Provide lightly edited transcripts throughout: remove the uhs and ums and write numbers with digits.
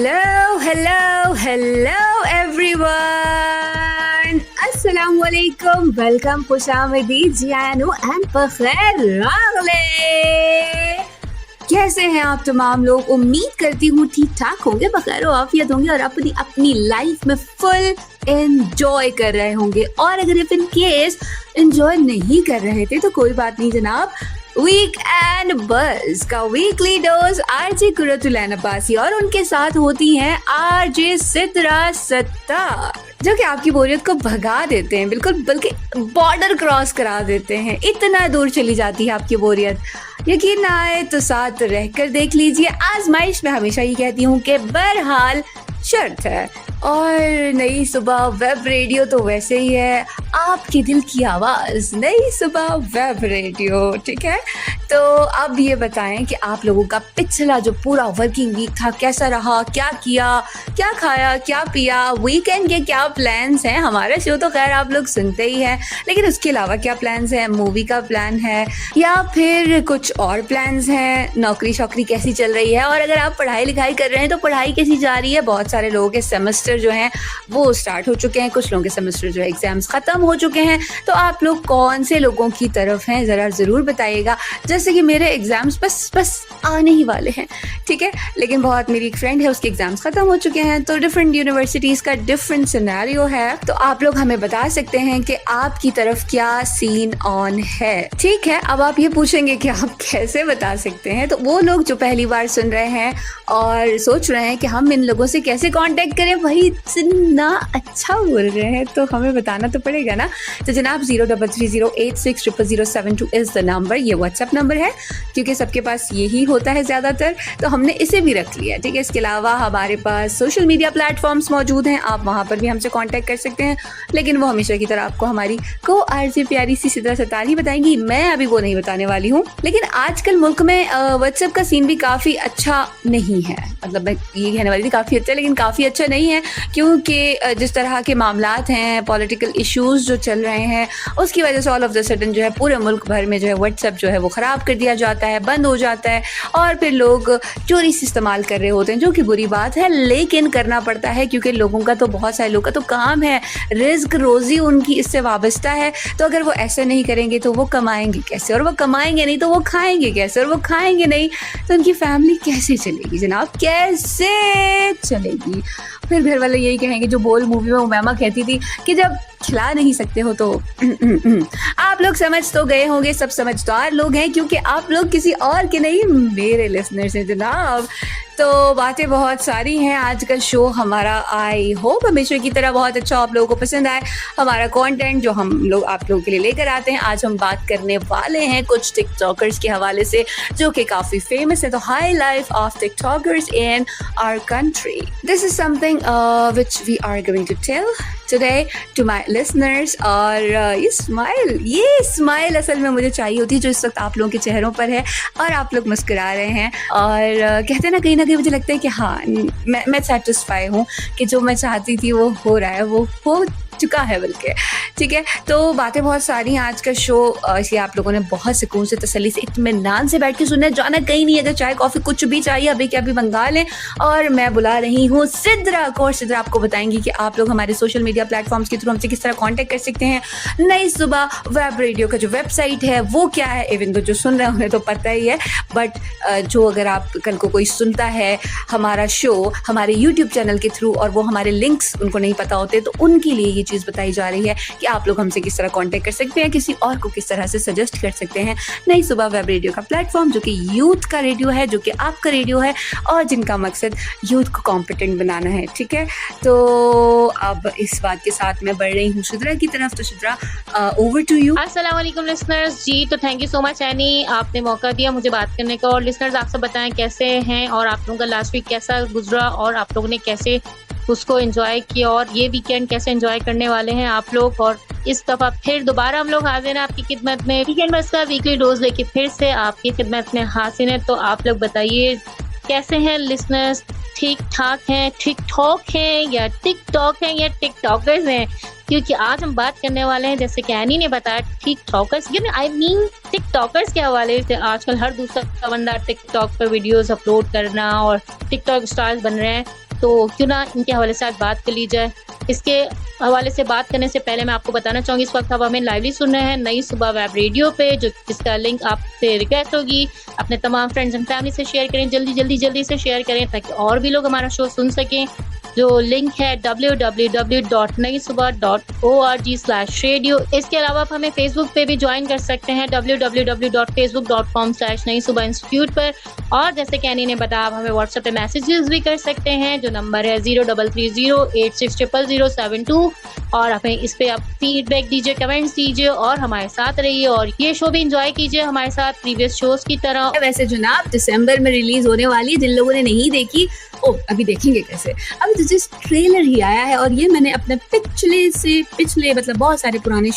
Hello, hello, hello everyone. Assalamu alaikum. Welcome खुशामदीद जियानु and बखैर रागले। कैसे हैं आप तमाम लोग? उम्मीद करती हूँ ठीक ठाक होंगे, बखैर आफियत होंगे और अपनी अपनी लाइफ में फुल एंजॉय कर रहे होंगे। और अगर इफ इन केस एंजॉय नहीं कर रहे थे तो कोई बात नहीं जनाब, वीक एंड बज़ का वीकली डोज आरजे कुर्रतुल ऐन अब्बासी और उनके साथ होती हैं आरजे सिद्रा सत्तार, जो कि आपकी बोरियत को भगा देते हैं, बिल्कुल बल्कि बॉर्डर क्रॉस करा देते हैं। इतना दूर चली जाती है आपकी बोरियत, यकीन ना आए तो साथ रहकर देख लीजिए। आजमाइश में हमेशा ये कहती हूँ कि बहरहाल शर्त है। और नई सुबह वेब रेडियो तो वैसे ही है, आपके दिल की आवाज़ नई सुबह वेब रेडियो, ठीक है। तो अब ये बताएं कि आप लोगों का पिछला जो पूरा वर्किंग वीक था कैसा रहा, क्या किया, क्या खाया, क्या पिया, वीकेंड के क्या प्लान्स हैं। हमारा शो तो खैर आप लोग सुनते ही हैं, लेकिन उसके अलावा क्या प्लान्स हैं? मूवी का प्लान है या फिर कुछ और प्लान्स हैं? नौकरी शौकरी कैसी चल रही है? और अगर आप पढ़ाई लिखाई कर रहे हैं तो पढ़ाई कैसी जा रही है? बहुत सारे लोगों के सेमेस्टर जो हैं वो स्टार्ट हो चुके हैं, कुछ लोगों के सेमेस्टर जो है एग्जाम्स ख़त्म हो चुके हैं। तो आप लोग कौन से लोगों की तरफ हैं ज़रा ज़रूर बताइएगा। जैसे कि मेरे एग्ज़ाम्स बस आने ही वाले हैं, ठीक है, लेकिन बहुत मेरी एक फ्रेंड है उसके एग्ज़ाम्स ख़त्म हो चुके हैं। तो डिफरेंट यूनिवर्सिटीज़ का डिफरेंट सिनेरियो है, तो आप लोग हमें बता सकते हैं कि आपकी तरफ क्या सीन ऑन है, ठीक है। अब आप ये पूछेंगे कि आप कैसे बता सकते हैं, तो वो लोग जो पहली बार सुन रहे हैं और सोच रहे हैं कि हम इन लोगों से कैसे कांटेक्ट करें, वही इतना अच्छा बोल रहे हैं तो हमें बताना तो पड़ेगा ना। तो जनाब 0330860007 इज़ द नंबर, ये व्हाट्सएप नंबर है क्योंकि सबके पास यही होता है ज़्यादातर, तो हमने इसे भी रख लिया, ठीक है। इसके अलावा हमारे पास सोशल मीडिया प्लेटफॉर्म्स मौजूद हैं, आप वहाँ पर भी हमसे कांटेक्ट कर सकते हैं, लेकिन वो हमेशा की तरह आपको हमारी को आरजे प्यारी सी सिद्रा सत्तार ही बताएंगी, मैं अभी वो नहीं बताने वाली हूँ। लेकिन आजकल मुल्क में व्हाट्सएप का सीन भी काफ़ी अच्छा नहीं है, मतलब मैं ये कहने वाली थी काफ़ी अच्छा, लेकिन काफ़ी अच्छा नहीं है क्योंकि जिस तरह के मामलात हैं, पॉलिटिकल इश्यूज़ जो चल रहे हैं, उसकी वजह से ऑल ऑफ द सडन जो है पूरे मुल्क भर में जो है व्हाट्सएप जो है वो ख़राब कर दिया जाता है, बंद हो जाता है और फिर लोग चोरी से इस्तेमाल कर रहे होते हैं, जो कि बुरी बात है, लेकिन करना पड़ता है क्योंकि लोगों का तो बहुत सारे लोगों का तो काम है, रिज़्क रोज़ी उनकी इससे वाबस्ता है। तो अगर वो ऐसा नहीं करेंगे तो वो कमाएंगे कैसे, और वो कमाएंगे नहीं तो वो खाएंगे कैसे, और वो खाएंगे नहीं तो उनकी फैमिली कैसे चलेगी जनाब, कैसे चलेगी? फिर घर वाले यही कहेंगे जो बोल मूवी में उमैमा कहती थी कि जब खिला नहीं सकते हो तो आप लोग समझ तो गए होंगे, सब समझदार लोग हैं क्योंकि आप लोग किसी और के नहीं मेरे लिसनर्स हैं जनाब। तो बातें बहुत सारी हैं, आज का शो हमारा आई होप हमेशा की तरह बहुत अच्छा आप लोगों को पसंद आए, हमारा कंटेंट जो हम लोग आप लोगों के लिए लेकर आते हैं। आज हम बात करने वाले हैं कुछ टिकटॉकर्स के हवाले से जो कि काफ़ी फेमस है, तो high life of tiktokers in our country, this is something which we are going to tell today to my listeners. और ये स्माइल असल में मुझे चाहिए होती है जो इस वक्त आप लोगों के चेहरों पर है और आप लोग मुस्कुरा रहे हैं और कहते हैं ना, कहीं ना कहीं मुझे लगता है कि हाँ मैं सेटिस्फाई हूँ कि जो मैं चाहती थी वो हो रहा है, वो हो चुका है बल्कि, ठीक है। तो बातें बहुत सारी हैं आज का शो, इसलिए आप लोगों ने बहुत सुकून से, तसल्ली से, इत्मीनान से बैठ के सुनना, जाना कहीं नहीं। अगर चाय कॉफ़ी कुछ भी चाहिए अभी के अभी मंगा लें। और मैं बुला रही हूँ सिद्रा को, और सिद्रा आपको बताएंगी कि आप लोग हमारे सोशल मीडिया प्लेटफॉर्म्स के थ्रू हमसे किस तरह कॉन्टैक्ट कर सकते हैं। नई सुबह वेब रेडियो का जो वेबसाइट है वो क्या है, इवन तो जो सुन रहे हैं उन्हें तो पता ही है, बट जो अगर आप कल को कोई सुनता है हमारा शो हमारे यूट्यूब चैनल के थ्रू और वो हमारे लिंक्स उनको नहीं पता होते, तो उनके लिए ये चीज़ बताई जा रही है कि आप लोग हमसे किस तरह कांटेक्ट कर सकते हैं, किसी और को किस तरह से सजेस्ट कर सकते हैं। नई सुबह वेब रेडियो का प्लेटफॉर्म जो कि यूथ का रेडियो है, जो कि आपका रेडियो है और जिनका मकसद यूथ को कॉम्पिटेंट बनाना है, ठीक है। तो अब इस बात के साथ मैं बढ़ रही हूँ सिद्रा की तरफ। तो सिद्रा, ओवर टू यू। अस्सलाम वालेकुम लिसनर्स जी, तो thank you so much any, आपने मौका दिया मुझे बात करने का। और लिसनर्स आप सब बताएं कैसे हैं और आप लोगों का लास्ट वीक कैसा गुजरा और आप लोगों ने कैसे उसको एंजॉय किया और ये वीकेंड कैसे एंजॉय करने वाले हैं आप लोग। और इस दफ़ा फिर दोबारा हम लोग हाजिर हैं आपकी खिदमत में, वीकेंड बस का वीकली डोज लेके फिर से आपकी खिदमत में हाजिर हैं। तो आप लोग बताइए कैसे हैं लिसनर्स, ठीक ठाक हैं, ठीक ठॉक हैं या टिकटॉक हैं या टिकटॉकर्स हैं, क्योंकि आज हम बात करने वाले हैं जैसे कि एनी ने बताया ठीक टॉकर्स, आई मीन टिकटॉकर्स के हवाले से। आजकल हर दूसरा बंदा टिकटॉक पर वीडियोस अपलोड करना और टिकटॉक स्टार्स बन रहे हैं। तो क्यों ना इनके हवाले से आज बात कर ली जाए। इसके हवाले से बात करने से पहले मैं आपको बताना चाहूँगी, इस वक्त आप हमें लाइवली सुन रहे हैं नई सुबह वेब रेडियो पे, जिसका लिंक आपसे रिक्वेस्ट होगी अपने तमाम फ्रेंड्स एंड फैमिली से शेयर करें, जल्दी से शेयर करें ताकि और भी लोग हमारा शो सुन सकें। जो लिंक है www.naisubah.org/radio। इसके अलावा आप हमें फेसबुक पे भी ज्वाइन कर सकते हैं www.facebook.com/naisubah इंस्टीट्यूट पर। और जैसे कि एनी ने बताया, आप हमें व्हाट्सएप पे मैसेजेस भी कर सकते हैं, जो नंबर है 0330860072। और हमें इस पे आप फीडबैक दीजिए, कमेंट्स दीजिए और हमारे साथ रहिए और ये शो भी एंजॉय कीजिए हमारे साथ प्रीवियस शोज की तरह। वैसे जनाब दिसंबर में रिलीज होने वाली है, जिन लोगों ने नहीं देखी अभी देखेंगे कैसे, अभी तो जस्ट ट्रेलर ही आया है। और ये मैंने अपने पिछले मतलब बहुत सारे पुराने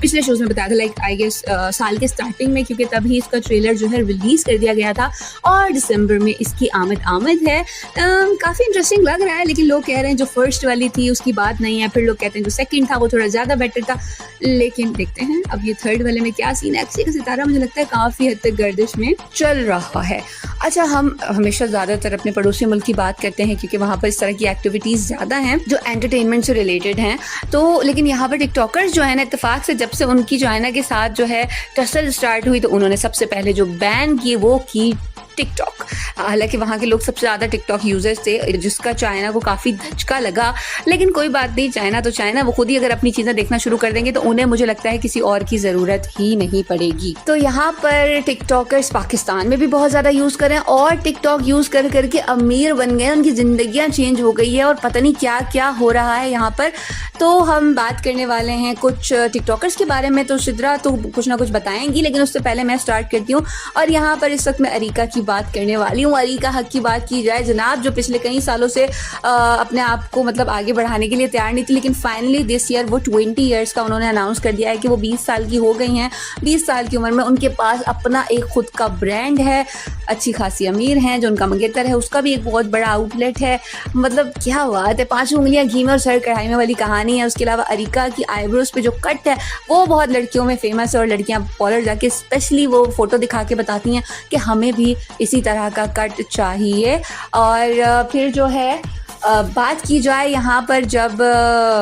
पिछले शोज में बताया था, लाइक आई गेस साल के स्टार्टिंग में, क्योंकि तभी इसका ट्रेलर जो है रिलीज कर दिया गया था और दिसंबर में इसकी आमद है। काफी इंटरेस्टिंग लग रहा है, लेकिन लोग कह रहे हैं जो फर्स्ट वाली थी उसकी बात नहीं है, फिर लोग कहते हैं जो सेकंड था वो थोड़ा ज्यादा बेटर था। लेकिन देखते हैं अब ये थर्ड वाले में क्या सीन है। अक्षय का सितारा मुझे लगता है काफी हद तक गर्दिश में चल रहा है। अच्छा, हम हमेशा ज्यादातर अपने पड़ोसी मुल्क की बात करते हैं क्योंकि वहाँ पर इस तरह की एक्टिविटीज ज्यादा हैं जो एंटरटेनमेंट से रिलेटेड हैं। तो लेकिन यहाँ पर टिकटॉकर्स जो है ना, इत्तेफाक से जब से उनकी चाइना के साथ जो है टसल स्टार्ट हुई, तो उन्होंने सबसे पहले जो बैन की वो की टिकटॉक। हालांकि वहाँ के लोग सबसे ज़्यादा टिकटॉक यूजर्स थे, जिसका चाइना को काफ़ी धचका लगा। लेकिन कोई बात नहीं, चाइना तो चाइना, वो खुद ही अगर अपनी चीज़ें देखना शुरू कर देंगे तो उन्हें मुझे लगता है किसी और की ज़रूरत ही नहीं पड़ेगी। तो यहाँ पर टिकटॉकर्स पाकिस्तान में भी बहुत ज़्यादा यूज़ करें और टिकटॉक यूज़ कर करके अमीर बन गए, उनकी ज़िंदगियाँ चेंज हो गई है और पता नहीं क्या क्या हो रहा है यहाँ पर। तो हम बात करने वाले हैं कुछ टिकटॉकर्स के बारे में। तो सिद्रा तो कुछ ना कुछ बताएंगी, लेकिन उससे पहले मैं स्टार्ट करती हूँ। और यहाँ पर इस वक्त मैं अरीका की बात करने वाली हूँ। अरीका हक की बात की जाए जनाब, जो पिछले कई सालों से अपने आप को मतलब आगे बढ़ाने के लिए तैयार नहीं थी, लेकिन फाइनली दिस ईयर वो 20 ईयर्स का उन्होंने अनाउंस कर दिया है कि वो 20 साल की हो गई हैं। 20 साल की उम्र में उनके पास अपना एक खुद का ब्रांड है, अच्छी खासी अमीर हैं। जो उनका मंगेतर है उसका भी एक बहुत बड़ा आउटलेट है। मतलब क्या बात है, 5 उंगलियां घी में और सर कढ़ाई में वाली कहानी है। उसके अलावा अरीका की आईब्रोज पे जो कट है वो बहुत लड़कियों में फेमस है और लड़कियां पार्लर जाके स्पेशली वो फोटो दिखा के बताती हैं कि हमें भी इसी तरह का कट चाहिए। और फिर जो है बात की जाए यहाँ पर, जब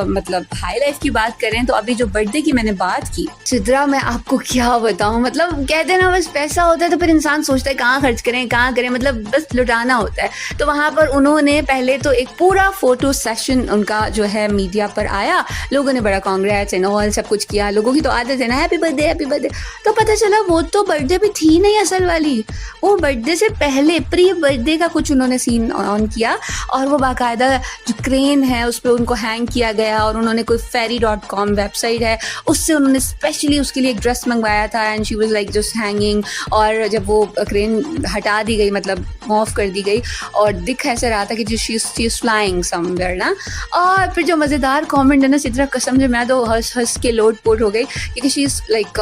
मतलब हाई लाइफ की बात करें तो अभी जो बर्थडे की मैंने बात की, सिद्रा मैं आपको क्या बताऊँ, मतलब कहते हैं ना बस पैसा होता है तो फिर इंसान सोचता है कहाँ खर्च करें, मतलब बस लुटाना होता है। तो वहाँ पर उन्होंने पहले तो एक पूरा फोटो सेशन उनका जो है मीडिया पर आया, लोगों ने बड़ा कांग्रेट्स एंड ऑल सब कुछ किया। लोगों की तो आदत है ना हैप्पी बर्थडे। तो पता चला वो तो बर्थडे भी थी नहीं असल वाली, वो बर्थडे से पहले प्री बर्थडे का कुछ उन्होंने सीन ऑन किया और वो बाकायदा जो क्रेन है उस पर उनको हैंग किया गया और उन्होंने कोई fairy.com वेबसाइट है उससे उन्होंने स्पेशली उसके लिए एक ड्रेस मंगवाया था and she was like just hanging. और जब वो क्रेन हटा दी गई, मतलब ऑफ कर दी गई और दिख ऐसे रहा था कि शी इज फ्लाइंग समवेयर ना। और फिर जो मज़ेदार कमेंट है ना सिद्रा, कसम से मैं तो हंस के लोट-पोट हो गई, क्योंकि शी इज़ लाइक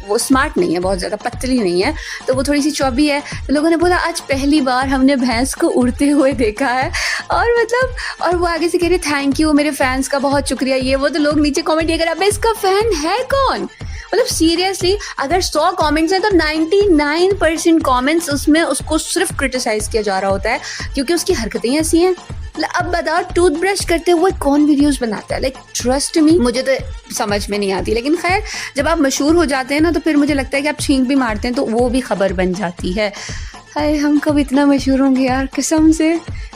वो स्मार्ट नहीं है, बहुत ज़्यादा पतली नहीं है, तो वो थोड़ी सी चौबी है। तो लोगों ने बोला आज पहली बार हमने भैंस को उड़ते हुए देखा है। और मतलब और वो आगे से कह रहे थैंक यू मेरे फैंस का बहुत शुक्रिया, ये वो। तो लोग नीचे कमेंट ये कर, अबे इसका फैन है कौन? मतलब सीरियसली अगर 100 कमेंट्स हैं तो 99% कमेंट्स उसमें उसको सिर्फ क्रिटिसाइज किया जा रहा होता है क्योंकि उसकी हरकतें ऐसी हैं। अब बताओ टूथब्रश करते हुए कौन वीडियोस बनाता है? लाइक ट्रस्ट मी, मुझे तो समझ में नहीं आती। लेकिन खैर जब आप मशहूर हो जाते हैं ना तो फिर मुझे लगता है कि आप छींक भी मारते हैं तो वो भी खबर बन जाती है। हाय हम कब इतना मशहूर होंगे यार, कसम से,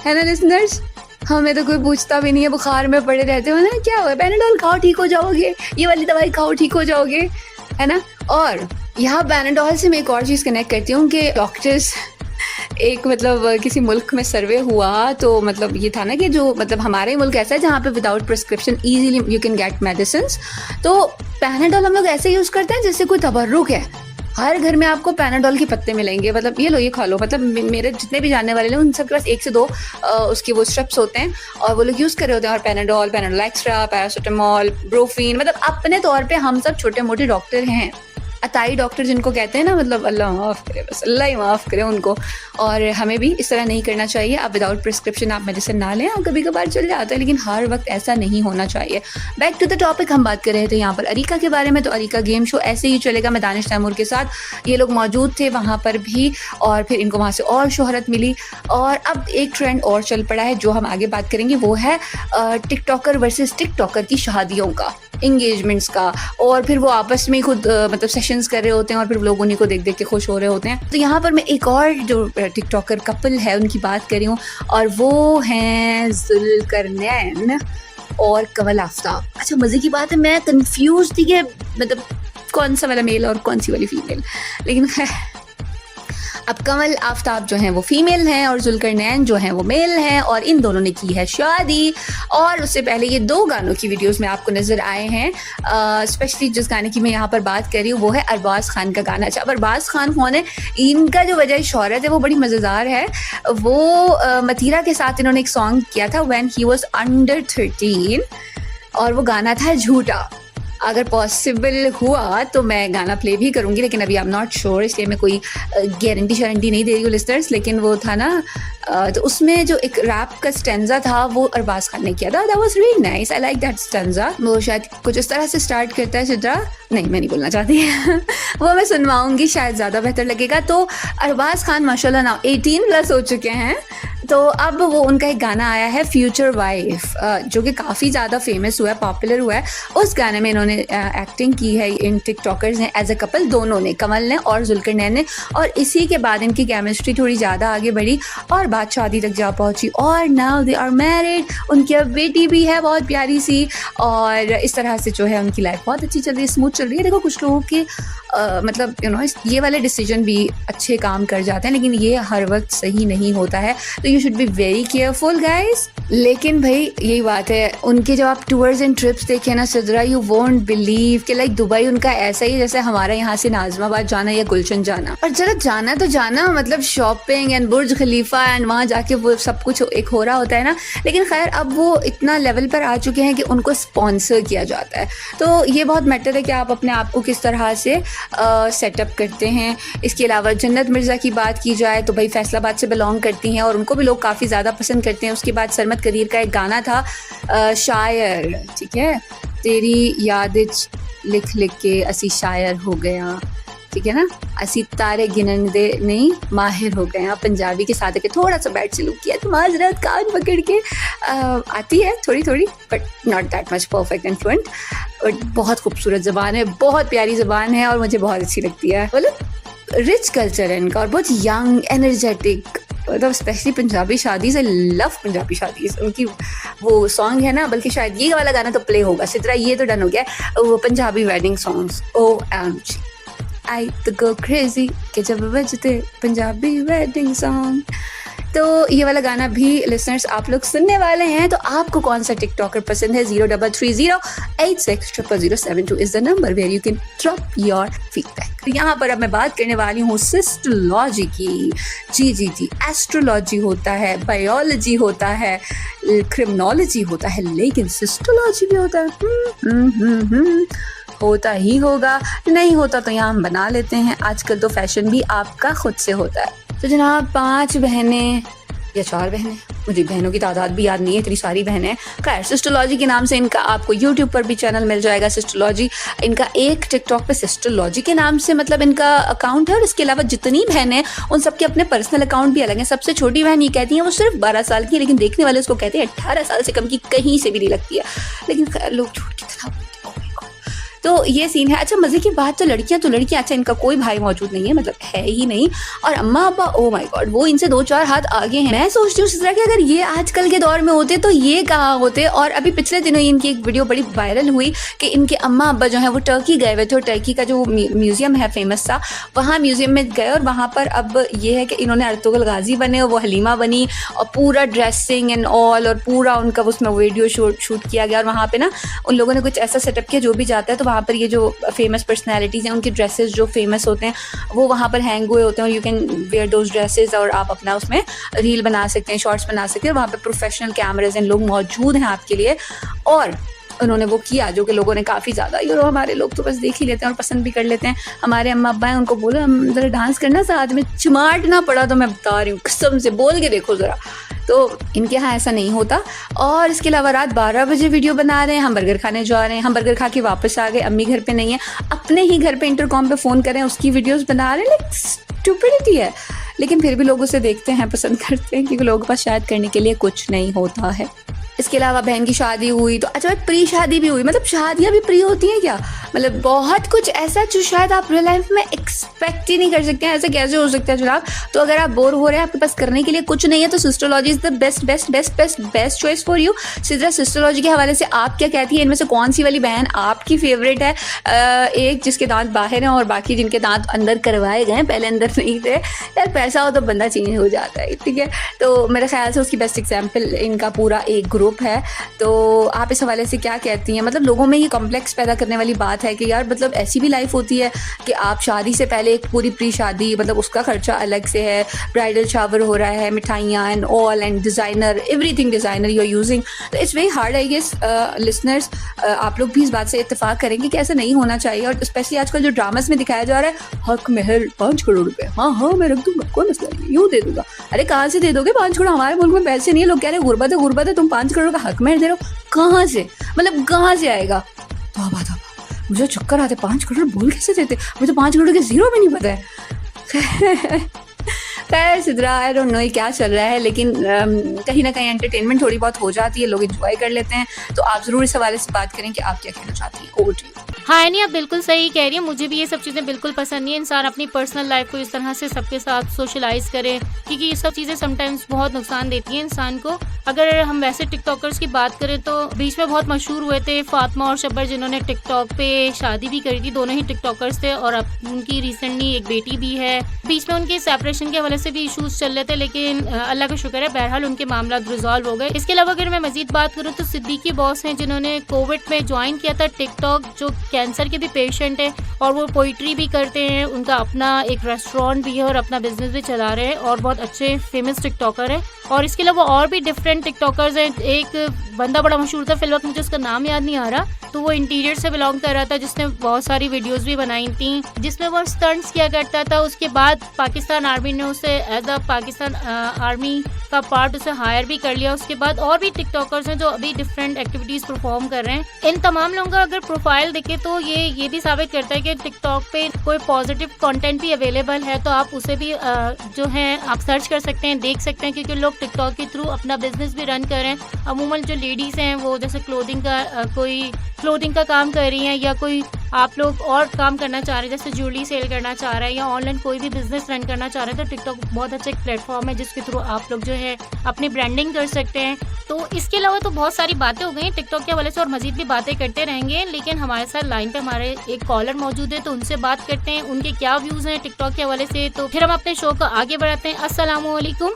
है ना लिसनर्स? हमें तो कोई पूछता भी नहीं है, बुखार में पड़े रहते हो ना, क्या हुआ पैनाडोल खाओ ठीक हो जाओगे, ये वाली दवाई खाओ ठीक हो जाओगे, है ना। और यहाँ पैनाडोल से मैं एक और चीज़ कनेक्ट करती हूँ कि डॉक्टर्स एक मतलब किसी मुल्क में सर्वे हुआ तो मतलब ये था ना कि जो मतलब हमारे मुल्क ऐसा है जहाँ पे without prescription easily you can get medicine. तो पैनाडोल हम लोग ऐसे यूज़ करते हैं जैसे कोई तबर्रुक है। हर घर में आपको पैनाडोल के पत्ते मिलेंगे, मतलब ये लो ये खा लो। मतलब मेरे जितने भी जानने वाले लोग उन सब के पास 1 से 2 उसके वो स्ट्रिप्स होते हैं और वो लोग यूज़ कर रहे होते हैं। और पैनाडोल एक्स्ट्रा, पैरासीटामोल, ब्रोफीन, मतलब अपने तौर पे हम सब छोटे मोटे डॉक्टर हैं। अताई डॉक्टर जिनको कहते हैं ना, मतलब अल्लाह माफ़ करे, बस अल्लाह ही माफ़ करे उनको। और हमें भी इस तरह नहीं करना चाहिए। आप विदाउट प्रिस्क्रिप्शन आप मेडिसिन ना लें, और कभी कभार चल जाता है, लेकिन हर वक्त ऐसा नहीं होना चाहिए। बैक टू द टॉपिक, हम बात कर रहे थे यहाँ पर अरीका के बारे में। तो अरीका गेम शो ऐसे ही चलेगा, मैं दानिश तैमूर के साथ, ये लोग मौजूद थे वहाँ पर भी, और फिर इनको वहाँ से और शोहरत मिली। और अब एक ट्रेंड और चल पड़ा है जो हम आगे बात करेंगे, वो है टिकटॉकर वर्सेस टिकटॉकर की शादियों का, इंगेजमेंट्स का, और फिर वो आपस में खुद मतलब सेशंस कर रहे होते हैं, और फिर लोग उन्हीं को देख देख के खुश हो रहे होते हैं। तो यहाँ पर मैं एक और जो टिकटॉकर कपल है उनकी बात कर रही हूँ, और वो हैं जुल्करनैन और कमल आफ्ताब। अच्छा, मज़े की बात है, मैं कंफ्यूज थी कि मतलब कौन सा वाला मेल और कौन सी वाली फीमेल, लेकिन अब कमल आफ्ताब जो हैं वो फीमेल हैं और जुल्करनैन जो हैं वो मेल हैं, और इन दोनों ने की है शादी। और उससे पहले ये 2 गानों की वीडियोस में आपको नज़र आए हैं। स्पेशली जिस गाने की मैं यहाँ पर बात कर रही हूँ वो है अरबाज खान का गाना। अच्छा, अब अरबाज खान कौन है? इनका जो वजह शोहरत है वो बड़ी मज़ेदार है। वो मतीरा के साथ इन्होंने एक सॉन्ग किया था व्हेन ही वाज अंडर 13, और वो गाना था झूठा। अगर पॉसिबल हुआ तो मैं गाना प्ले भी करूँगी, लेकिन अभी आई एम नॉट श्योर, इसलिए मैं कोई गारंटी नहीं दे रही हूँ लिस्टर्स। लेकिन वो था ना, तो उसमें जो एक रैप का स्टेंजा था वो अरबाज खान ने किया था। That was really nice, I like that stanza. वो शायद कुछ इस तरह से स्टार्ट करता है, सिद्रा नहीं मैं नहीं बोलना चाहती वो मैं सुनवाऊंगी, शायद ज़्यादा बेहतर लगेगा। तो अरबाज खान माशाल्लाह ना 18+ हो चुके हैं। तो अब वो उनका एक गाना आया है फ्यूचर वाइफ, जो कि काफ़ी ज़्यादा फेमस हुआ है, पॉपुलर हुआ है। उस गाने में इन्होंने एक्टिंग की है, इन टिकटॉकर्स ने एज अ कपल, दोनों ने, कमल ने और जुल्करनैन ने। और इसी के बाद इनकी केमिस्ट्री थोड़ी ज़्यादा आगे बढ़ी और बात शादी तक जा पहुंची, और नाउ दे आर मैरिड। उनकी अब बेटी भी है बहुत प्यारी सी, और इस तरह से जो है उनकी लाइफ बहुत अच्छी चल रही है, स्मूथ चल रही है। देखो, कुछ लोगों के मतलब ये वाले डिसीजन भी अच्छे काम कर जाते हैं, लेकिन ये हर वक्त सही नहीं होता है। तो you should be very careful guys. लेकिन भाई यही बात है, उनके जब आप टूर्स एंड ट्रिप्स देखें ना सिद्रा, यू वोंट बिलीव कि लाइक दुबई उनका ऐसा ही जैसे हमारा यहाँ से नाजमाबाद जाना या गुलशन जाना। और जरा जाना तो जाना, मतलब shopping and Burj Khalifa and वहाँ जाके वो सब कुछ एक हो रहा होता है ना। लेकिन खैर अब वो इतना लेवल पर आ चुके हैं कि उनको स्पॉन्सर किया जाता है। तो ये बहुत मैटर है कि आप अपने आप को किस तरह से सेटअप करते हैं। इसके अलावा जन्नत मिर्ज़ा की बात की जाए तो भाई फैसलाबाद से बिलोंग करती हैं और उनको भी लोग काफ़ी ज़्यादा पसंद करते हैं। उसके बाद सरमत कदीर का एक गाना था शायर, ठीक है, तेरी याद लिख लिख के असी शायर हो गया, ठीक है ना, असी तारे गिनन दे नहीं माहिर हो गए। पंजाबी के साथ थोड़ा सा बैड सलूक किया तो माजरत, कान पकड़ के आती है थोड़ी थोड़ी, but not that much perfect and fluent. But बहुत खूबसूरत ज़बान है, बहुत प्यारी ज़बान है और मुझे बहुत अच्छी लगती है। मतलब रिच कल्चर है इनका और बहुत यंग एनर्जेटिक, मतलब स्पेशली पंजाबी शादी से लव पंजाबी शादी। उनकी वो सॉन्ग है ना, बल्कि शायद ये वाला गाना तो प्ले होगा सिद्रा, ये तो डन हो गया, वो Punjabi wedding songs OMG I to go crazy कि जब बजते पंजाबी वेडिंग सॉन्ग। तो ये वाला गाना भी लिसनर्स आप लोग सुनने वाले हैं। तो आपको कौन सा टिकटॉकर पसंद है? 0330860072 is the number where you can drop your feedback. यहाँ पर अब मैं बात करने वाली हूँ सिस्टोलॉजी की। जी, एस्ट्रोलॉजी होता है, बायोलॉजी होता है, क्रिमिनोलॉजी होता है, लेकिन सिस्टोलॉजी भी होता है। होता ही होगा, नहीं होता तो यहाँ हम बना लेते हैं। आजकल तो फैशन भी आपका खुद से होता है। तो जनाब 5 बहनें या 4 बहनें, मुझे बहनों की तादाद भी याद नहीं है, इतनी सारी बहनें। खैर सिस्टोलॉजी के नाम से इनका आपको यूट्यूब पर भी चैनल मिल जाएगा सिस्टोलॉजी। इनका एक टिकटॉक पे सिस्टोलॉजी के नाम से मतलब इनका अकाउंट है, और इसके अलावा जितनी बहनें उन सबके अपने पर्सनल अकाउंट भी अलग हैं। सबसे छोटी बहन ये कहती है वो सिर्फ 12 साल की है, लेकिन देखने वाले उसको कहते हैं 18 साल से कम की कहीं से भी नहीं लगती है। लेकिन खैर लोग झूठ की तरह, तो ये सीन है। अच्छा, मजे की बात, तो लड़कियां अच्छा इनका कोई भाई मौजूद नहीं है, मतलब है ही नहीं। और अम्मा अब्बा ओ माय गॉड वो इनसे 2-4 हाथ आगे हैं। मैं सोचती हूँ इस तरह कि अगर ये आजकल के दौर में होते तो ये कहाँ होते। और अभी पिछले दिनों इनकी एक वीडियो बड़ी वायरल हुई कि इनके अम्मा अब्बा जो है वो टर्की गए हुए थे, और टर्की का जो म्यूजियम है फेमस सा, वहाँ म्यूजियम में गए और वहाँ पर अब ये है कि इन्होंने अर्तुगल गाजी बने और वो हलीमा बनी, और पूरा ड्रेसिंग एंड ऑल, और पूरा उनका उसमें वीडियो शूट किया गया। और वहाँ पे ना उन लोगों ने कुछ ऐसा सेटअप किया, जो भी जाता है तो वहाँ पर ये जो फेमस पर्सनैलिटीज़ हैं उनके ड्रेसेस जो फेमस होते हैं वो वहाँ पर हैंग हुए होते हैं, और you can wear those dresses, और आप अपना उसमें रील बना सकते हैं, शॉर्ट्स बना सकते हैं। वहाँ पे प्रोफेशनल कैमराज एंड लोग मौजूद हैं आपके लिए। और उन्होंने वो किया जो कि लोगों ने काफ़ी ज़्यादा, हमारे लोग तो बस देख ही लेते हैं और पसंद भी कर लेते हैं। हमारे अम्मा अब्बा हैं, उनको बोलो हम ज़रा डांस करना साथ में, चिमाटना पड़ा तो मैं बता रही हूँ, कसम से बोल के देखो ज़रा। तो इनके यहाँ ऐसा नहीं होता। और इसके अलावा रात 12 बजे वीडियो बना रहे हैं, हम बर्गर खाने जा रहे हैं, हम बर्गर खा के वापस आ गए, अम्मी घर पे नहीं है, अपने ही घर पे इंटरकॉम पे फ़ोन करें, उसकी वीडियोस बना रहे हैं। लाइक स्टुपिडिटी है, लेकिन फिर भी लोग उसे देखते हैं, पसंद करते हैं, क्योंकि लोगों के पास शायद करने के लिए कुछ नहीं होता है। इसके अलावा बहन की शादी हुई तो अच्छा प्री शादी भी हुई, मतलब शादियाँ भी प्री होती हैं क्या? मतलब बहुत कुछ ऐसा जो शायद आप रियल लाइफ में एक्सपेक्ट ही नहीं कर सकते हैं। ऐसे कैसे हो सकता है जनाब? तो अगर आप बोर हो रहे हैं, आपके पास करने के लिए कुछ नहीं है, तो सिस्टोलॉजी is the best choice for you. Sidra, सिस्टोलॉजी के हवाले से आप क्या कहती है? इनमें से कौन सी वाली बहन आपकी फेवरेट है? एक जिसके दांत बाहर हैं और बाकी जिनके दांत अंदर करवाए गए हैं, पहले अंदर नहीं थे। यार पैसा हो तो बंदा चेंज हो जाता है, ठीक है। तो मेरे ख्याल से उसकी बेस्ट एग्जाम्पल इनका पूरा एक ग्रुप है। तो आप इस हवाले से क्या कहती हैं? मतलब लोगों में ये कॉम्प्लेक्स पैदा करने वाली बात है कि यार मतलब ऐसी भी लाइफ होती है कि आप शादी से पहले एक पूरी प्री शादी, मतलब उसका खर्चा अलग से है, ब्राइडल शावर हो रहा है, मिठाइयाँ and all and designer, everything designer you are using. तो it's very hard I guess listeners, आप लोग भी इस बात से इत्तेफाक करेंगे कि ऐसा नहीं होना चाहिए। और स्पेशली आजकल जो ड्रामास में दिखाया जा रहा है, हक महल 5 करोड़ रुपए, हाँ हाँ मैं रख दूंगा, कोई मसला नहीं, यूँ दे दूंगा। अरे कहाँ से दे दोगे 5 करोड़? हमारे मुल्क में पैसे नहीं है, लोग कह रहे हैं गुर्बत है, तुम 5 करोड़ का हक महल दे रहे हो, कहाँ से? मतलब कहाँ से आएगा? तौबा तौबा, मुझे चक्कर आते, 5 करोड़ बोल कैसे देते? मुझे 5 करोड़ के जीरो भी नहीं पता है। खैर सिद्रा, आई डोंट नो ये क्या चल रहा है, लेकिन कहीं ना कहीं एंटरटेनमेंट थोड़ी बहुत हो जाती है, लोग एंजॉय कर लेते हैं। तो आप ज़रूर इस हवाले से बात करें कि आप क्या कहना चाहती हैं। Over to you. हाँ नहीं, आप बिल्कुल सही कह रही है, मुझे भी ये सब चीज़ें बिल्कुल पसंद नहीं है। इंसान अपनी पर्सनल लाइफ को इस तरह से सबके साथ सोशलाइज करे, क्योंकि ये सब चीज़ें समटाइम्स बहुत नुकसान देती हैं इंसान को। अगर हम वैसे टिकटॉकर्स की बात करें तो बीच में बहुत मशहूर हुए थे फातिमा और शब्बर, जिन्होंने टिकटॉक पे शादी भी करी थी। दोनों ही टिकटॉकर्स थे और अब उनकी रिसेंटली एक बेटी भी है। बीच में उनके सेपरेशन के हवाले से भी इशूज़ चल रहे थे, लेकिन अल्लाह का शुक्र है बहरहाल उनके मामला रिजॉल्व हो गए। इसके अलावा अगर मैं मजीद बात करूँ तो सिद्दीकी बॉस हैं, जिन्होंने कोविड में ज्वाइन किया था टिकटॉक, जो कैंसर के भी पेशेंट है और वो पोइट्री भी करते हैं। उनका अपना एक रेस्टोरेंट भी है और अपना बिजनेस भी चला रहे हैं और बहुत अच्छे फेमस टिकटॉकर है। और इसके अलावा और भी डिफरेंट टिकटॉकर्स हैं। एक बंदा बड़ा मशहूर था, फिलहाल मुझे उसका नाम याद नहीं आ रहा, तो वो इंटीरियर से बिलोंग कर रहा था, जिसने बहुत सारी वीडियोस भी बनाई थी जिसमें वो स्टंट्स किया करता था। उसके बाद पाकिस्तान आर्मी ने उसे एज अ पाकिस्तान आर्मी का पार्ट उसे हायर भी कर लिया। उसके बाद और भी टिकटॉकर्स हैं जो अभी डिफरेंट एक्टिविटीज परफॉर्म कर रहे हैं। इन तमाम लोगों का अगर प्रोफाइल देखे तो ये भी साबित करता है कि टिकटॉक पे कोई पॉजिटिव कंटेंट भी अवेलेबल है, तो आप उसे भी जो है आप सर्च कर सकते हैं, देख सकते हैं, क्योंकि लोग टिकटॉक के थ्रू अपना बिजनेस भी रन कर रहे हैं। अमूमन जो लेडीज हैं वो जैसे क्लोथिंग का काम कर रही हैं, या कोई आप लोग और काम करना चाह रहे हैं जैसे ज्वेलरी सेल करना चाह रहे हैं या ऑनलाइन कोई भी बिजनेस रन करना चाह रहे हैं, तो टिकटॉक बहुत अच्छा एक प्लेटफॉर्म है जिसके थ्रू आप लोग जो है अपनी ब्रांडिंग कर सकते हैं। तो इसके अलावा तो बहुत सारी बातें हो गई टिकटॉक के हवाले से और मजीद भी बातें करते रहेंगे, लेकिन हमारे साथ लाइन पे हमारे एक कॉलर मौजूद है, तो उनसे बात करते हैं उनके क्या व्यूज़ हैं टिकटॉक के हवाले से। तो फिर हम अपने शो को आगे बढ़ाते हैं। अस्सलाम वालेकुम।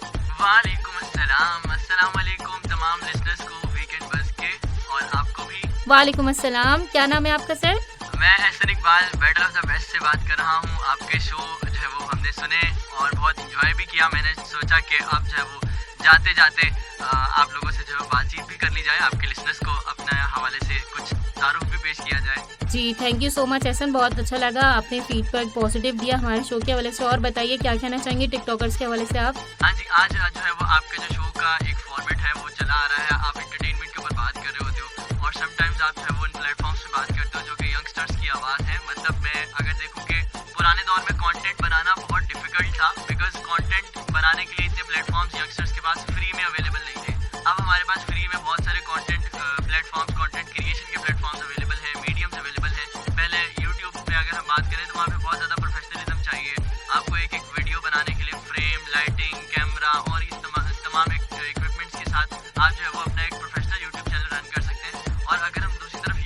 अस्सलाम वालेकुम तमाम लिसनर्स को, वीकेंड बज़ के, और आपको भी वालेकुम अस्सलाम। क्या नाम है आपका सर? मैं Ehsan Iqbal battle of the best से बात कर रहा हूँ। आपके शो जो है वो हमने सुने और बहुत इंजॉय भी किया। मैंने सोचा कि अब जो है वो जाते जाते आप लोगों से जो है बातचीत भी कर ली जाए, आपके लिसनर्स को अपने हवाले से कुछ तारुफ भी पेश किया जाए। जी thank you so much Ehsan, बहुत अच्छा लगा, आपने फीडबैक पॉजिटिव दिया हमारे शो के हवाले से। और बताइए क्या कहना चाहेंगे टिकटॉकर्स के हवाले से आप? हाँ जी, आज जो है वो आपके जो शो का एक फॉर्मेट है वो चला आ रहा है। आप एंटरटेनमेंट के ऊपर बात कर रहे होते हो और समटाइम्स आप जो है वो इन प्लेटफॉर्म्स पे बात करते हो जो कि यंगस्टर्स की आवाज़ है। मतलब मैं अगर देखूँ कि पुराने दौर में कंटेंट बनाना बहुत डिफिकल्ट था, बिकॉज कंटेंट बनाने के लिए इतने प्लेटफॉर्म्स यंगस्टर्स के पास फ्री में अवेलेबल नहीं थे। अब हमारे पास फ्री में बहुत सारे कंटेंट प्लेटफॉर्म्स, कंटेंट क्रिएशन के प्लेटफॉर्म्स अवेलेबल है, मीडियम्स अवेलेबल है। पहले यूट्यूब पे अगर हम बात करें तो वहाँ पे बहुत ज़्यादा प्रोफेशनलिज्म चाहिए। आपको एक वीडियो बनाने के लिए फ्रेम, लाइटिंग, कैमरा और इस तमाम इक्विपमेंट्स के साथ आप जो है वो अपना एक प्रोफेशनल यूट्यूब चैनल रन कर सकते हैं। और अगर हम दूसरी तरफ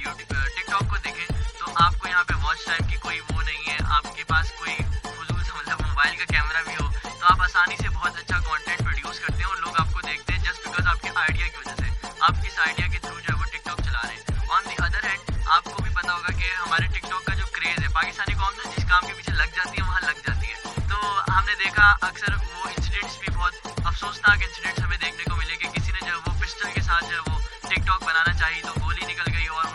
टिकटॉक को देखें तो आपको यहाँ पे वॉच टाइम की कोई वो नहीं है। आपके पास कोई फजूल सा मतलब मोबाइल का कैमरा भी हो तो आप आसानी से बहुत अच्छा कंटेंट प्रोड्यूस करते हैं और लोग आपको देखते हैं जस्ट बिकॉज आपके आइडिया की वजह से। आप किस आइडिया के थ्रू जो है वो टिकटॉक चला रहे हैं। ऑन दी अदर हैंड आपको भी पता होगा कि हमारे टिकटॉक का जो क्रेज़ है, पाकिस्तानी कौम से जिस काम के पीछे लग जाती है वहाँ लग जाती है। तो हमने देखा अक्सर वो इंसिडेंट्स भी बहुत अफसोसनाक इंसिडेंट्स हमें देखने को मिले कि किसी ने जो है वो पिस्टल के साथ जो है वो टिकटॉक बनाना चाहिए तो गोली निकल गई और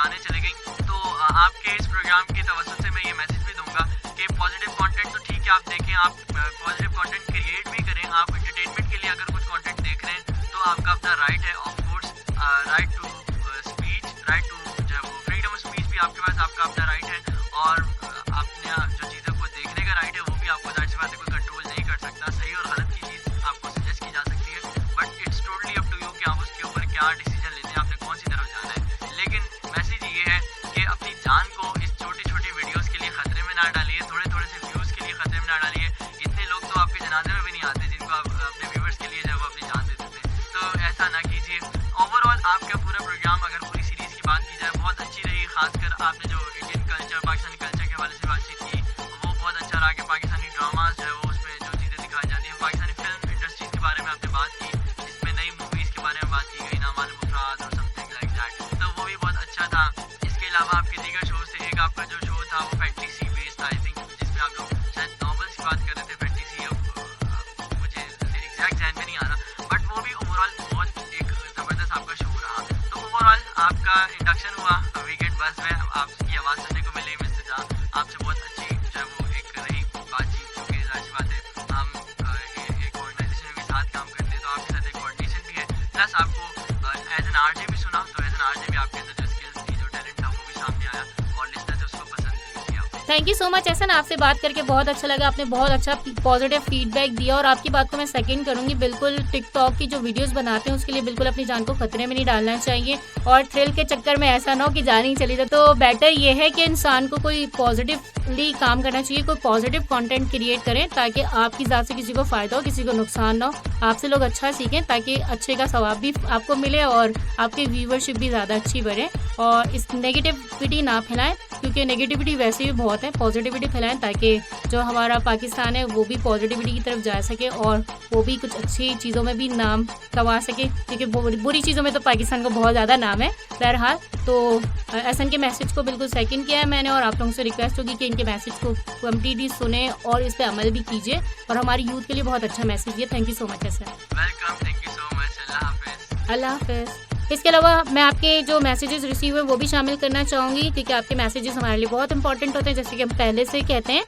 जाने चले गई। तो आपके इस प्रोग्राम की तवज्जो से मैं ये मैसेज भी दूंगा कि पॉजिटिव कंटेंट तो ठीक है आप देखें, आप पॉजिटिव कंटेंट क्रिएट भी करें, आप एंटरटेनमेंट के लिए अगर कुछ कंटेंट देख रहे हैं तो आपका अपना राइट है, of course right to speech, right to जो है वो फ्रीडम ऑफ स्पीच भी आपके पास आपका अपना राइट है, और अपने जो चीज़ों को देखने का राइट है वो भी आपको जाहिर सी बात है कोई कंट्रोल नहीं कर सकता। सही और गलत की चीज़ आपको सजेस्ट की जा सकती है, but it's totally up to you कि आप उसके ऊपर क्या डिसीजन लेते हैं, आपने कौन सी तरफ जाना है। लेकिन मैसेज ये है कि अपनी जान को इस छोटी छोटी वीडियोज़ के लिए ख़तरे में ना डालिए, थोड़े थोड़े से व्यूज़ के लिए ख़तरे में ना डालिए। इतने लोग तो आपके जनाजे में भी नहीं आते जिनको आप अपने व्यूवर्स के लिए जो है वो अपनी जान दे देते हैं, तो ऐसा ना कीजिए। ओवरऑल आपका पूरा प्रोग्राम, अगर पूरी सीरीज़ की बात की जाए, बहुत अच्छी रही। खासकर आपने जो इंडियन कल्चर, पाकिस्तानी कल्चर के हवाले से बातचीत की वो बहुत अच्छा रहा कि पाकिस्तानी ड्रामाज जो है वो उसमें जो चीज़ें दिखाई जाती हैं, पाकिस्तानी फिल्म इंडस्ट्रीज़ के बारे में आपने बात की, जिसमें नई मूवीज़ के बारे में बात की गई, नामालूम अफराद और समथिंग लाइक दैट, तो वो भी बहुत अच्छा था। इसके अलावा आपके दीगर शो से एक आपका जो शो था वो फैंटेसी बेस्ड था, आई थिंक, जिसमें आप लोग शायद नॉवेल्स की बात कर रहे थे, फैंटेसी, मुझे एग्जैक्ट ध्यान में नहीं आ रहा, बट वो भी ओवरऑल बहुत एक ज़बरदस्त आपका शो रहा। तो ओवरऑल आपका इंडक्शन हुआ वीकेंड बस में, आपकी आवाज़ सुनने को मिली मिस्टर जहाँ, आपसे बहुत अच्छी जो है वो एक रही बातचीत, क्योंकि जाहिर सी बात है हम एक ऑर्गेनाइजेशन में भी साथ काम करते हैं, तो आपके साथ एक कोऑर्डिनेशन भी है, प्लस आपको एज एन आरजे भी सुना, तो एज एन आरजे भी आपके अंदर जो स्किल्स थी, जो टैलेंट था वो भी सामने आया और लिस्टनर्स उसको पसंद भी किया। Thank you so much Ehsan, आपसे बात करके बहुत अच्छा लगा, आपने बहुत अच्छा पॉजिटिव फीडबैक दिया और आपकी बात को मैं सेकंड करूंगी। बिल्कुल टिकटॉक की जो वीडियोस बनाते हैं उसके लिए बिल्कुल अपनी जान को खतरे में नहीं डालना चाहिए, और थ्रिल के चक्कर में ऐसा ना हो कि जान ही चली जाए। तो बेटर ये है कि इंसान को कोई पॉजिटिवली काम करना चाहिए, कोई पॉजिटिव कंटेंट क्रिएट करें ताकि आपकी ज़ात से किसी को फ़ायदा हो, किसी को नुकसान ना हो, आपसे लोग अच्छा सीखें ताकि अच्छे का सवाब भी आपको मिले और आपकी व्यूवरशिप भी ज़्यादा अच्छी बढ़े। और इस नेगेटिविटी ना फैलाएं, क्योंकि नेगेटिविटी वैसे भी बहुत है, पॉजिटिविटी फैलाएं ताकि जो हमारा पाकिस्तान है वो भी पॉजिटिविटी की तरफ जा सके और वो भी कुछ अच्छी चीज़ों में भी नाम कमा सके, क्योंकि बुरी चीज़ों में तो पाकिस्तान को बहुत ज़्यादा नाम है। बहरहाल तो एहसन के मैसेज को बिल्कुल सेकंड किया है मैंने, और आप लोगों से रिक्वेस्ट होगी कि इनके मैसेज को कम्प्लीटली सुने और इस पर अमल भी कीजिए, और हमारी यूथ के लिए बहुत अच्छा मैसेज है। Thank you so much Ehsan. Welcome, thank you so much, अल्लाह हाफिज़। अल्लाह हाफिज़। इसके अलावा मैं आपके जो मैसेजेस रिसीव हुए वो भी शामिल करना चाहूँगी, क्योंकि आपके मैसेजेस हमारे लिए बहुत इंपॉर्टेंट होते हैं, जैसे कि हम पहले से कहते हैं।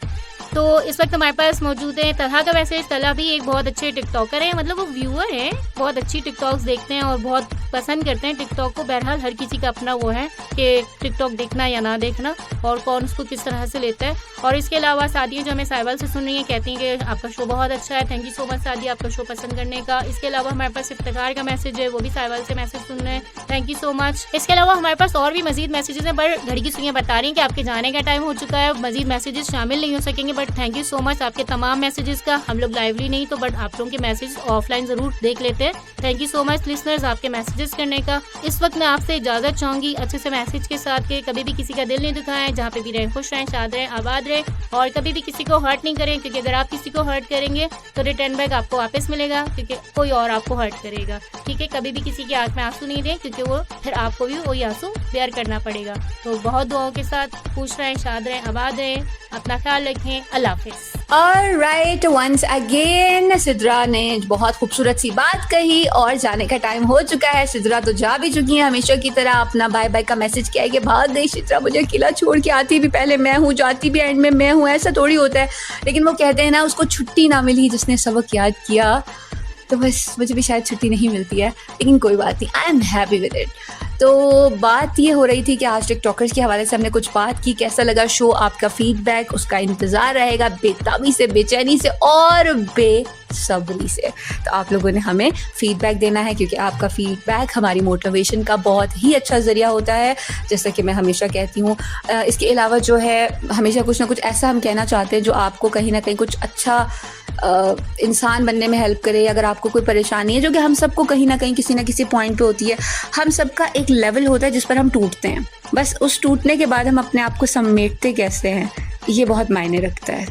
तो इस वक्त हमारे पास मौजूद है तलहा का मैसेज। तलहा भी एक बहुत अच्छे टिकटॉकर हैं, मतलब वो व्यूअर हैं, बहुत अच्छी टिकटॉक्स देखते हैं और बहुत पसंद करते हैं टिकटॉक को। बहरहाल हर किसी का अपना वो है कि टिकटॉक देखना या ना देखना, और कौन उसको किस तरह से लेता है। और इसके अलावा सादिया जो हमें साहिवाल से सुन रही हैं, कहती हैं कि आपका शो बहुत अच्छा है। Thank you so much Sadia आपका शो पसंद करने का। इसके अलावा हमारे पास इफ्तिखार का मैसेज है, वो भी साहिवाल से मैसेज सुन रहे हैं। Thank you so much. इसके अलावा हमारे पास और भी मजीद मैसेजेस हैं, पर घड़ी की सुइयां बता रही हैं कि आपके जाने का टाइम हो चुका है, मजीद मैसेजेस शामिल नहीं हो सकेंगे। But thank you so much आपके तमाम मैसेजेस का। हम लोग लाइवली नहीं तो बट आप लोगों के मैसेज ऑफलाइन ज़रूर देख लेते हैं। Thank you so much listeners आपके मैसेजेस करने का। इस वक्त मैं आपसे इजाज़त चाहूँगी अच्छे से मैसेज के साथ कि कभी भी किसी का दिल नहीं दुखाएं, जहाँ पे भी रहें खुश रहें, शाद रहें, आबाद रहें, और कभी भी किसी को हर्ट नहीं करें, क्योंकि अगर आप किसी को हर्ट करेंगे तो रिटर्न बैक आपको वापस मिलेगा, क्योंकि कोई और आपको हर्ट करेगा। ठीक है, कभी भी किसी की आंख में आंसू नहीं दें, क्योंकि वो फिर आपको भी वही आंसू बेयर करना पड़ेगा। तो बहुत दुआओं के साथ खुश रहें, शाद रहें, आबाद रहें, अपना ख्याल रखें। अल्लाह हाफिज़। ऑलराइट, वंस अगेन सिद्रा ने बहुत खूबसूरत सी बात कही और जाने का टाइम हो चुका है। सिद्रा तो जा भी चुकी है, हमेशा की तरह अपना बाय बाय का मैसेज किया है कि भाग गई सिद्रा, मुझे अकेला छोड़ के आती भी पहले मैं हूँ, जाती भी एंड में मैं हूँ। ऐसा थोड़ी होता है, लेकिन वो कहते हैं ना उसको छुट्टी ना मिली जिसने सबक याद किया, तो बस मुझे भी शायद छुट्टी नहीं मिलती है, लेकिन कोई बात नहीं, I am happy with it. तो बात ये हो रही थी कि आज टिकटॉकर्स के हवाले से हमने कुछ बात की, कैसा लगा शो, आपका फीडबैक, उसका इंतज़ार रहेगा बेताबी से, बेचैनी से और बेसब्री से। तो आप लोगों ने हमें फीडबैक देना है, क्योंकि आपका फीडबैक हमारी मोटिवेशन का बहुत ही अच्छा ज़रिया होता है, जैसा कि मैं हमेशा कहती हूँ। इसके अलावा जो है हमेशा कुछ ना कुछ ऐसा हम कहना चाहते हैं जो आपको कहीं ना कहीं कुछ अच्छा इंसान बनने में हेल्प करे। अगर आपको कोई परेशानी है, जो कि हम सबको कहीं ना कहीं किसी ना किसी पॉइंट पे होती है, हम सबका एक लेवल होता है जिस पर हम टूटते हैं, बस उस टूटने के बाद हम अपने आप को समेटते कैसे हैं ये बहुत मायने रखता है।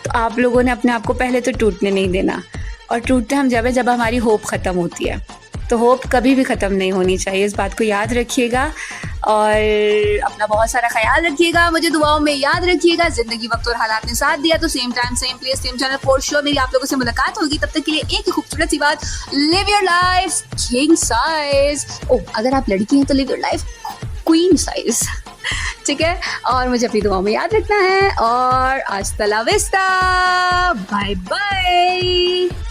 तो आप लोगों ने अपने आप को पहले तो टूटने नहीं देना, और टूटते हम जब हमारी होप ख़त्म होती है। तो होप कभी भी ख़त्म नहीं होनी चाहिए, इस बात को याद रखिएगा और अपना बहुत सारा ख्याल रखिएगा, मुझे दुआओं में याद रखिएगा। ज़िंदगी वक्त और हालात ने साथ दिया, तो same time same place same channel for sure मेरी आप लोगों से मुलाकात होगी। तब तक के लिए एक ही खूबसूरत सी बात, live your life king size. अगर आप लड़की हैं तो live your life queen size. ठीक है, और मुझे अपनी दुआओं में याद रखना है, और आज तला विस्ता, बाय बाय।